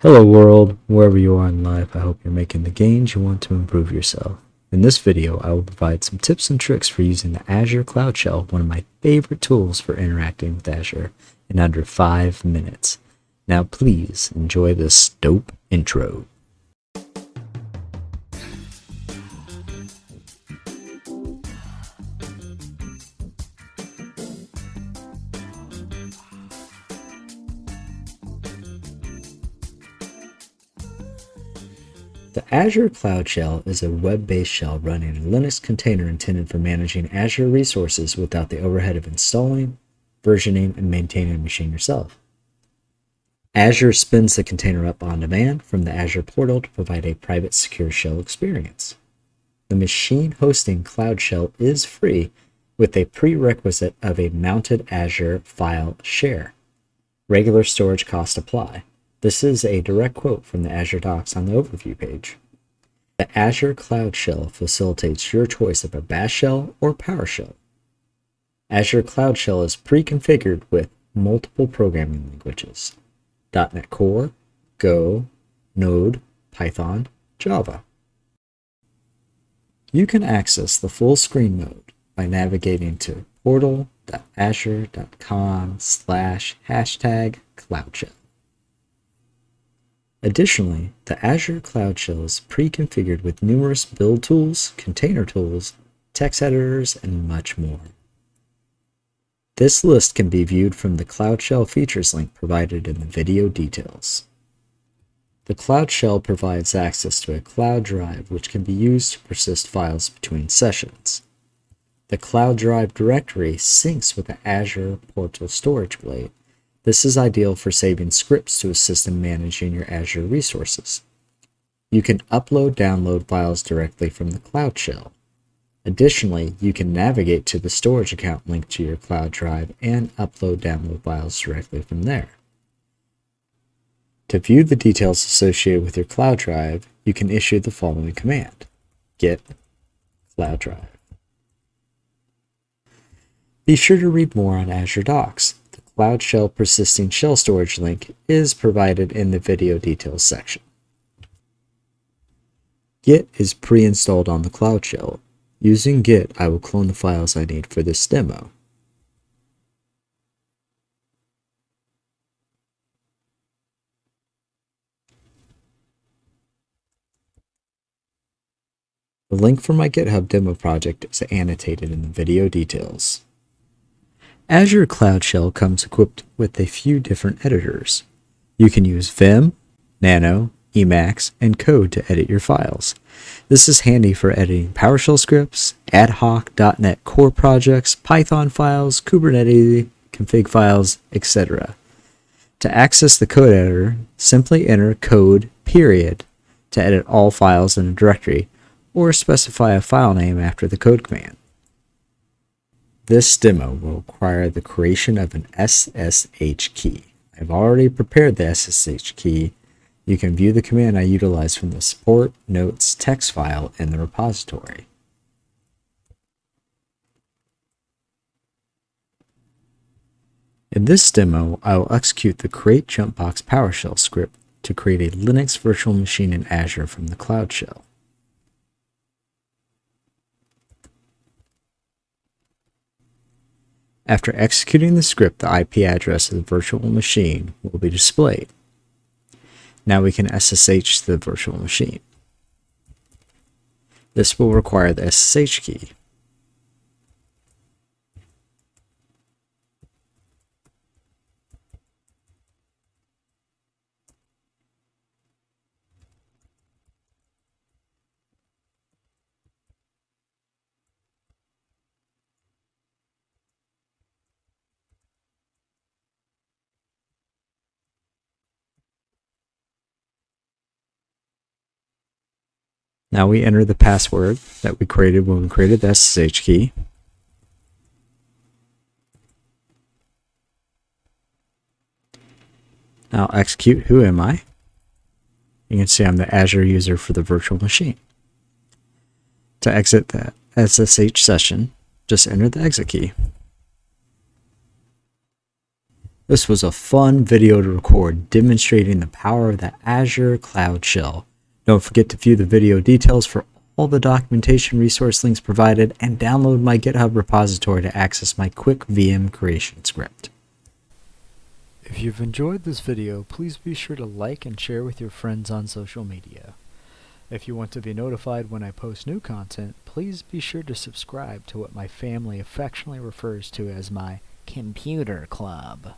Hello world, wherever you are in life, I hope you're making the gains you want to improve yourself. In this video, I will provide some tips and tricks for using the Azure CloudShell, one of my favorite tools for interacting with Azure, in under 5 minutes. Now please enjoy this dope intro. The Azure Cloud Shell is a web-based shell running a Linux container intended for managing Azure resources without the overhead of installing, versioning, and maintaining a machine yourself. Azure spins the container up on demand from the Azure portal to provide a private, secure shell experience. The machine hosting Cloud Shell is free with a prerequisite of a mounted Azure file share. Regular storage costs apply. This is a direct quote from the Azure Docs on the overview page. The Azure Cloud Shell facilitates your choice of a Bash shell or PowerShell. Azure Cloud Shell is pre-configured with multiple programming languages: .NET Core, Go, Node, Python, Java. You can access the full screen mode by navigating to portal.azure.com/#CloudShell. Additionally, the Azure Cloud Shell is pre-configured with numerous build tools, container tools, text editors, and much more. This list can be viewed from the Cloud Shell features link provided in the video details. The Cloud Shell provides access to a Clouddrive which can be used to persist files between sessions. The Clouddrive directory syncs with the Azure Portal storage blade. This is ideal for saving scripts to assist in managing your Azure resources. You can upload/download files directly from the Cloud Shell. Additionally, you can navigate to the storage account linked to your Clouddrive and upload/download files directly from there. To view the details associated with your Clouddrive, you can issue the following command: git Clouddrive. Be sure to read more on Azure Docs. Cloud Shell persisting shell storage link is provided in the video details section. Git is pre-installed on the Cloud Shell. Using Git, I will clone the files I need for this demo. The link for my GitHub demo project is annotated in the video details. Azure Cloud Shell comes equipped with a few different editors. You can use Vim, Nano, Emacs, and Code to edit your files. This is handy for editing PowerShell scripts, ad hoc .NET Core projects, Python files, Kubernetes config files, etc. To access the code editor, simply enter code period to edit all files in a directory, or specify a file name after the code command. This demo will require the creation of an SSH key. I've already prepared the SSH key. You can view the command I utilize from the support notes text file in the repository. In this demo, I will execute the create jumpbox PowerShell script to create a Linux virtual machine in Azure from the Cloud Shell. After executing the script, the IP address of the virtual machine will be displayed. Now we can SSH the virtual machine. This will require the SSH key. Now we enter the password that we created when we created the SSH key. Now execute who am I. You can see I'm the Azure user for the virtual machine. To exit the SSH session, just enter the exit key. This was a fun video to record demonstrating the power of the Azure CloudShell. Don't forget to view the video details for all the documentation resource links provided and download my GitHub repository to access my quick VM creation script. If you've enjoyed this video, please be sure to like and share with your friends on social media. If you want to be notified when I post new content, please be sure to subscribe to what my family affectionately refers to as my computer club.